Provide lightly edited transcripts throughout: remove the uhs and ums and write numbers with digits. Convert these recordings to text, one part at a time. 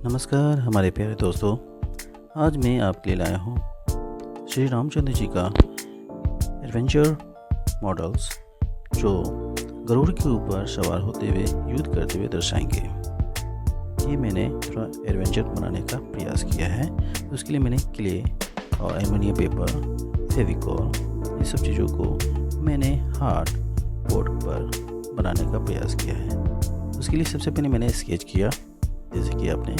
नमस्कार हमारे प्यारे दोस्तों। आज मैं आपके लिए लाया हूँ श्री रामचंद्र जी का एडवेंचर मॉडल्स जो गरुड़ के ऊपर सवार होते हुए युद्ध करते हुए दर्शाएंगे। ये मैंने थोड़ा एडवेंचर बनाने का प्रयास किया है। उसके लिए मैंने क्ले और एल्युमिनियम पेपर, फेविकॉल, ये सब चीज़ों को मैंने हार्ड बोर्ड पर बनाने का प्रयास किया है। उसके लिए सबसे पहले मैंने स्केच किया, जैसे कि आपने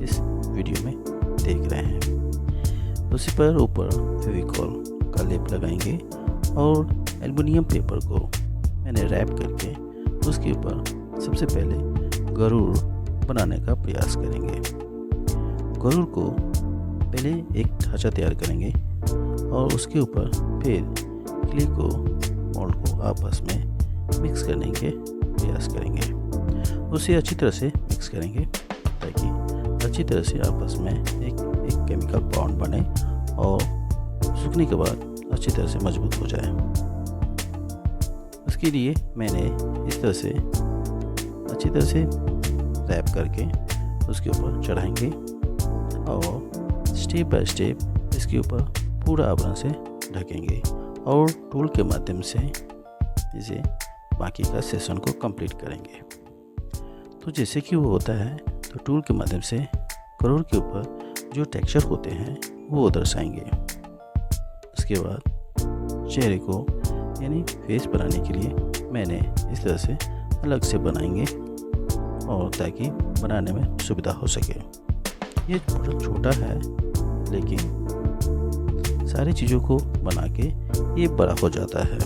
इस वीडियो में देख रहे हैं। उसी पर ऊपर फेविकॉल का लेप लगाएंगे और एल्युमिनियम पेपर को मैंने रैप करके उसके ऊपर सबसे पहले गरुड़ बनाने का प्रयास करेंगे। गरुड़ को पहले एक ढांचा तैयार करेंगे और उसके ऊपर फिर क्ले को मोल्ड को आपस में मिक्स करने के प्रयास करेंगे। उसे अच्छी तरह से मिक्स करेंगे ताकि अच्छी तरह से आपस में एक केमिकल बॉन्ड बने और सूखने के बाद अच्छी तरह से मजबूत हो जाए। उसके लिए मैंने इस तरह से अच्छी तरह से रैप करके उसके ऊपर चढ़ाएंगे और स्टेप बाय स्टेप इसके ऊपर पूरा आवरण से ढकेंगे और टूल के माध्यम से इसे बाकी का सेशन को कंप्लीट करेंगे। तो जैसे कि वो होता है तो टूल के माध्यम से गरुड़ के ऊपर जो टेक्सचर होते हैं वो दर्शाएंगे। उसके बाद चेहरे को यानी फेस बनाने के लिए मैंने इस तरह से अलग से बनाएंगे और ताकि बनाने में सुविधा हो सके। ये बहुत छोटा है लेकिन सारी चीज़ों को बना के ये बड़ा हो जाता है।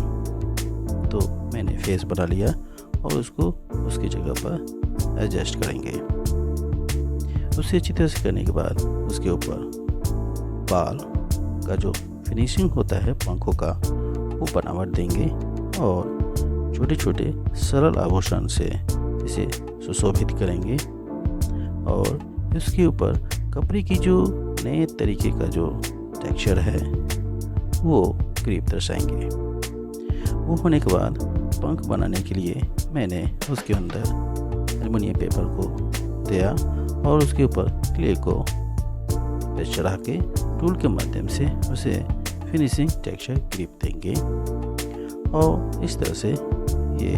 तो मैंने फेस बना लिया और उसको उसकी जगह पर एडजस्ट करेंगे। उसे अच्छी तरह से करने के बाद उसके ऊपर बाल का जो फिनिशिंग होता है पंखों का वो बनावट देंगे और छोटे छोटे सरल आभूषण से इसे सुशोभित करेंगे और इसके ऊपर कपड़े की जो नए तरीके का जो टेक्सचर है वो क्रीप दर्शाएंगे। वो होने के बाद पंख बनाने के लिए मैंने उसके अंदर एल्युमिनियम पेपर को दिया और उसके ऊपर क्ले को चढ़ा के टूल के माध्यम से उसे फिनिशिंग टेक्सचर क्रीप देंगे और इस तरह से ये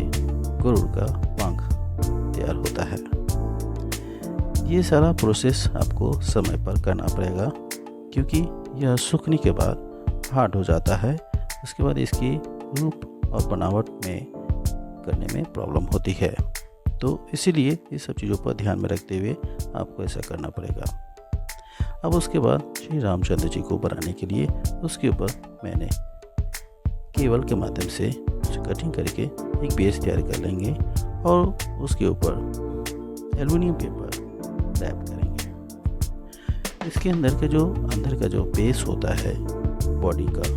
गरुड़ का पंख तैयार होता है। ये सारा प्रोसेस आपको समय पर करना पड़ेगा क्योंकि यह सूखने के बाद हार्ड हो जाता है। उसके बाद इसकी रूप और बनावट में करने में प्रॉब्लम होती है। तो इसीलिए ये सब चीज़ों पर ध्यान में रखते हुए आपको ऐसा करना पड़ेगा। अब उसके बाद श्री रामचंद्र जी को बनाने के लिए उसके ऊपर मैंने केबल के माध्यम से कटिंग करके एक बेस तैयार कर लेंगे और उसके ऊपर एल्युमिनियम पेपर रैप करेंगे। इसके अंदर का जो बेस होता है बॉडी का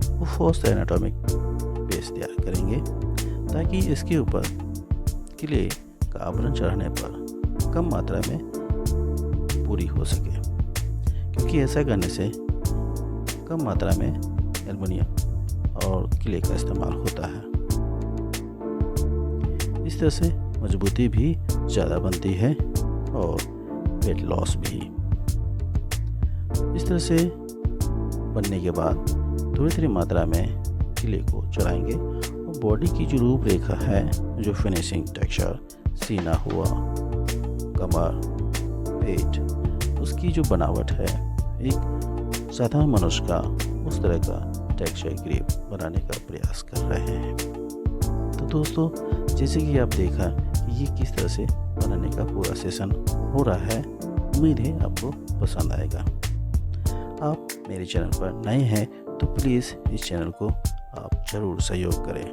वो फर्स्ट एनाटॉमिक बेस तैयार करेंगे ताकि इसके ऊपर क्ले का आवरण चढ़ाने पर कम मात्रा में पूरी हो सके, क्योंकि ऐसा करने से कम मात्रा में एल्युमिनियम और क्ले का इस्तेमाल होता है। इस तरह से मजबूती भी ज़्यादा बनती है और वेट लॉस भी। इस तरह से बनने के बाद थोड़ी थोड़ी मात्रा में क्ले को चढ़ाएंगे और बॉडी की जो रूपरेखा है, जो फिनिशिंग टेक्सचर, सीना हुआ, कमर, पेट, उसकी जो बनावट है एक साधारण मनुष्य का उस तरह का टेक्सचर क्रीप बनाने का प्रयास कर रहे हैं। तो दोस्तों, जैसे कि आप देखा कि ये किस तरह से बनाने का पूरा सेशन हो रहा है, उम्मीद है आपको पसंद आएगा। आप मेरे चैनल पर नए हैं तो प्लीज़ इस चैनल को आप ज़रूर सहयोग करें।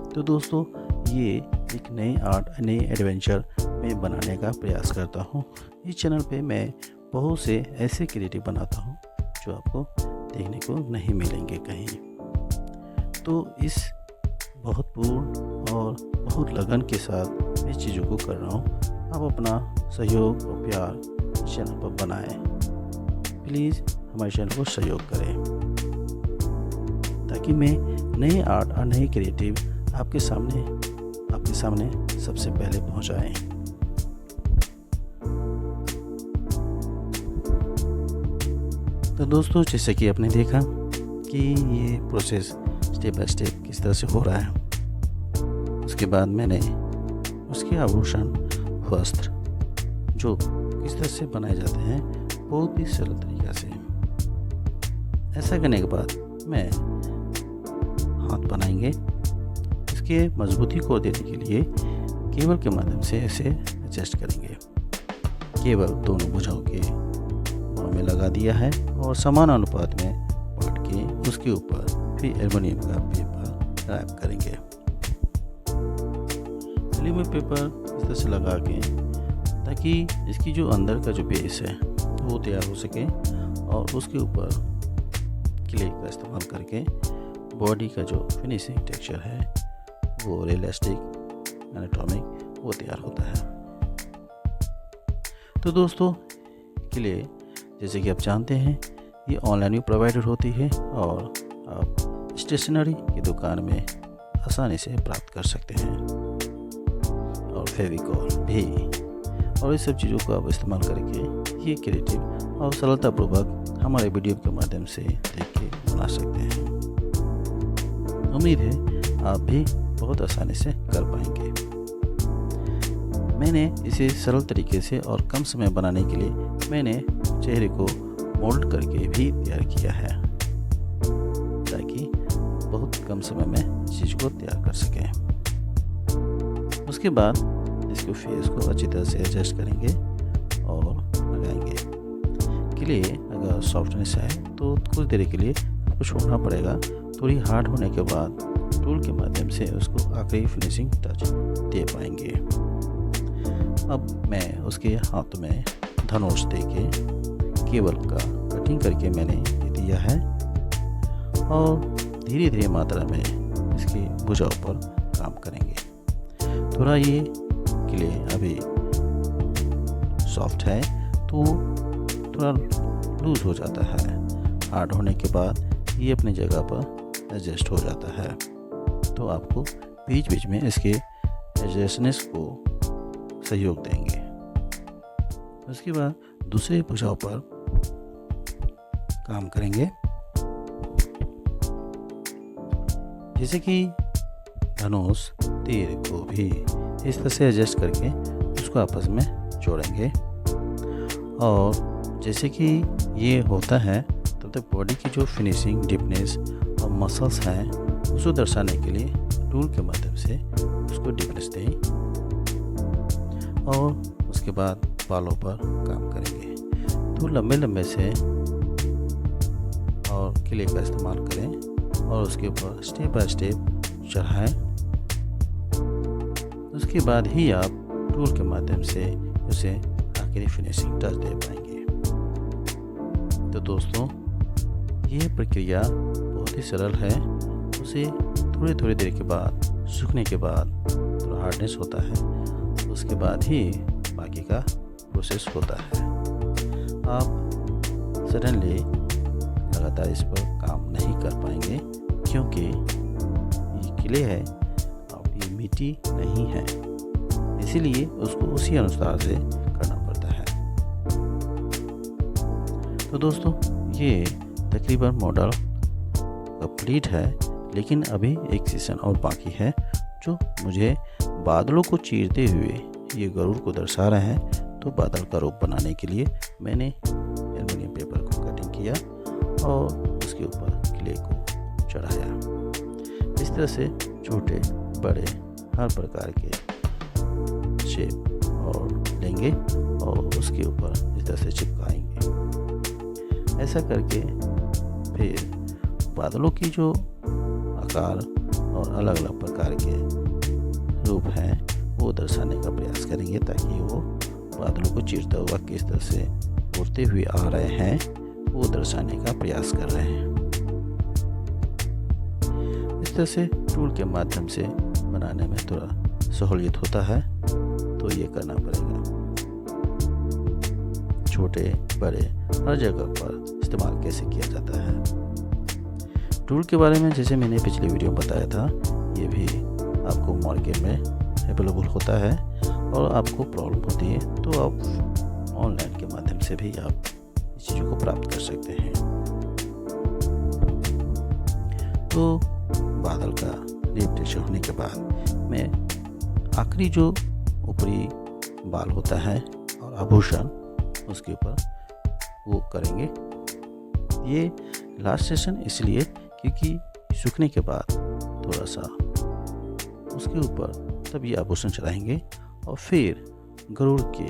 तो दोस्तों, ये एक नए आर्ट, नए एडवेंचर में बनाने का प्रयास करता हूँ। इस चैनल पे मैं बहुत से ऐसे क्रिएटिव बनाता हूँ जो आपको देखने को नहीं मिलेंगे कहीं। तो इस बहुत पूर्ण और बहुत लगन के साथ इस चीज़ों को कर रहा हूँ। आप अपना सहयोग और प्यार इस चैनल पर बनाएं। प्लीज़ हमारे चैनल को सहयोग करें ताकि मैं नए आर्ट और नए क्रिएटिव आपके सामने सबसे पहले पहुंचाएं। तो दोस्तों, जैसे कि आपने देखा कि ये प्रोसेस स्टेप बाय स्टेप किस तरह से हो रहा है। उसके बाद मैंने उसके आभूषण, वस्त्र जो किस तरह से बनाए जाते हैं बहुत ही सरल तरीक़ा से। ऐसा करने के बाद मैं हाथ बनाएंगे। इसके मजबूती को देने के लिए केबल के माध्यम से इसे एडजस्ट करेंगे। केबल दोनों भुजाओं के मुँह में लगा दिया है और समान अनुपात में बांट के उसके ऊपर फिर एल्युमिनियम का पेपर रैप करेंगे। एल्युमिनियम पेपर इस तरह से लगा के ताकि इसकी जो अंदर का जो बेस है वो तैयार हो सके और उसके ऊपर क्ले का इस्तेमाल करके बॉडी का जो फिनिशिंग टेक्सचर है वो रियलिस्टिक एनाटॉमिक वो तैयार होता है। तो दोस्तों, क्ले जैसे कि आप जानते हैं ये ऑनलाइन भी प्रोवाइडेड होती है और आप स्टेशनरी की दुकान में आसानी से प्राप्त कर सकते हैं। और फेविकॉल भी, और इस सब चीज़ों को आप इस्तेमाल करके ये क्रिएटिव और सरलतापूर्वक हमारे वीडियो के माध्यम से देख के बना सकते हैं। उम्मीद है आप भी बहुत आसानी से कर पाएंगे। मैंने इसे सरल तरीके से और कम समय बनाने के लिए मैंने चेहरे को मोल्ड करके भी तैयार किया है ताकि बहुत कम समय में चीज़ को तैयार कर सकें। उसके बाद इसको फेस को अच्छी तरह से एडजस्ट करेंगे और लगाएंगे। के लिए अगर सॉफ्टनेस है तो कुछ देर के लिए आपको छोड़ना पड़ेगा। थोड़ी हार्ड होने के बाद टूल के माध्यम से उसको आखिरी फिनिशिंग टच दे पाएंगे। अब मैं उसके हाथ में धनुष दे के केबल का कटिंग करके मैंने ये दिया है और धीरे धीरे मात्रा में इसकी भुजाओं पर काम करेंगे। थोड़ा ये क्ले अभी सॉफ्ट है तो थोड़ा लूज हो जाता है। हार्ड होने के बाद ये अपनी जगह पर एडजस्ट हो जाता है। तो आपको बीच बीच में इसके एडजस्टनेस को सहयोग देंगे। उसके बाद दूसरे भुजाओं पर काम करेंगे। जैसे कि धनुष तीर को भी इस तरह से एडजस्ट करके उसको आपस में जोड़ेंगे। और जैसे कि ये होता है तब तक बॉडी की जो फिनिशिंग, डिपनेस और मसल्स हैं उसको दर्शाने के लिए टूल के माध्यम से उसको डिपनेस दें। और उसके बाद बालों पर काम करेंगे। तो लंबे लंबे से और क्ले का इस्तेमाल करें और उसके ऊपर स्टेप बाय स्टेप चढ़ाएं। उसके बाद ही आप टूल के माध्यम से उसे आखिरी फिनिशिंग टच दे पाएंगे। तो दोस्तों, ये प्रक्रिया बहुत ही सरल है। उसे थोड़ी देर के बाद सूखने के बाद थोड़ा हार्डनेस होता है, उसके बाद ही बाकी का प्रोसेस होता है। आप सडनली लगातार इस पर काम नहीं कर पाएंगे क्योंकि ये क्ले है और ये मिट्टी नहीं है, इसीलिए उसको उसी अनुसार से करना पड़ता है। तो दोस्तों, ये तकरीबन मॉडल कंप्लीट है, लेकिन अभी एक सेशन और बाकी है जो मुझे बादलों को चीरते हुए ये गरुड़ को दर्शा रहे हैं। तो बादल का रूप बनाने के लिए मैंने एल्युमिनियम पेपर को कटिंग किया और उसके ऊपर क्ले को चढ़ाया। इस तरह से छोटे बड़े हर प्रकार के शेप और लेंगे और उसके ऊपर इस तरह से चिपकाएंगे। ऐसा करके फिर बादलों की जो आकार और अलग अलग प्रकार के रूप हैं वो दर्शाने का प्रयास करेंगे ताकि वो बादलों को चीरता हुआ किस तरह से उड़ते हुए आ रहे हैं वो दर्शाने का प्रयास कर रहे हैं। इस तरह से टूल के माध्यम से बनाने में थोड़ा सहूलियत होता है, तो ये करना पड़ेगा। छोटे बड़े हर जगह पर इस्तेमाल कैसे किया जाता है। टूल के बारे में जैसे मैंने पिछले वीडियो में बताया था, ये भी आपको मार्केट में अवेलेबल होता है और आपको प्रॉब्लम होती है तो आप ऑनलाइन के माध्यम से भी आप इस चीज़ों को प्राप्त कर सकते हैं। तो बादल का रिप्रेजेंटेशन होने के बाद मैं आखिरी जो ऊपरी बाल होता है और आभूषण उसके ऊपर वो करेंगे। ये लास्ट सेशन इसलिए क्योंकि सूखने के बाद थोड़ा सा उसके ऊपर तब ये आभूषण चढ़ाएंगे और फिर गरुड़ के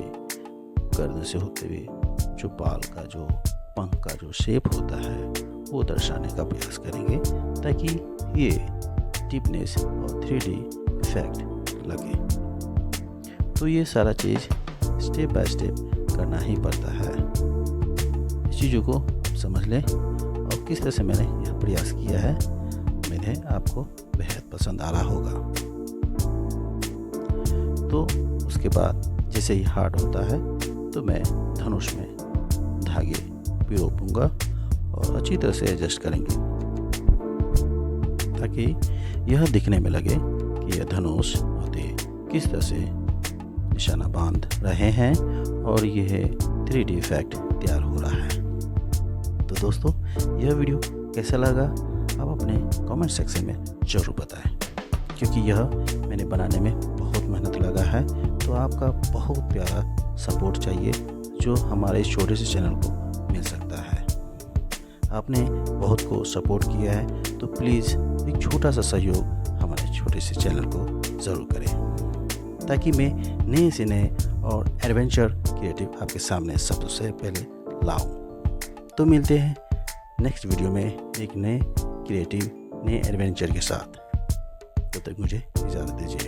गर्दन से होते हुए जो बाल का जो पंख का जो शेप होता है वो दर्शाने का प्रयास करेंगे ताकि ये टिपनेस और 3D इफेक्ट लगे। तो ये सारा चीज़ स्टेप बाय स्टेप करना ही पड़ता है। इस चीज़ों को आप समझ लें और किस तरह से मैंने यह प्रयास किया है, मेरे आपको बेहद पसंद आ रहा होगा। तो उसके बाद जैसे ही हार्ड होता है तो मैं धनुष में धागे पिरोपूंगा और अच्छी तरह से एडजस्ट करेंगे ताकि यह दिखने में लगे कि यह धनुष होते किस तरह से निशाना बांध रहे हैं और यह 3D इफेक्ट तैयार हो रहा है। तो दोस्तों, यह वीडियो कैसा लगा आप अपने कमेंट सेक्शन में ज़रूर बताएं, क्योंकि यह मैंने बनाने में बहुत मेहनत लगा है। तो आपका बहुत प्यारा सपोर्ट चाहिए जो हमारे इस छोटे से चैनल को मिल सकता है। आपने बहुत को सपोर्ट किया है, तो प्लीज़ एक छोटा सा सहयोग हमारे छोटे से चैनल को ज़रूर करें ताकि मैं नए से नए और एडवेंचर क्रिएटिव आपके सामने सबसे पहले लाऊं। तो मिलते हैं नेक्स्ट वीडियो में एक नए क्रिएटिव नए एडवेंचर के साथ। तब तक मुझे इजाज़त दीजिए।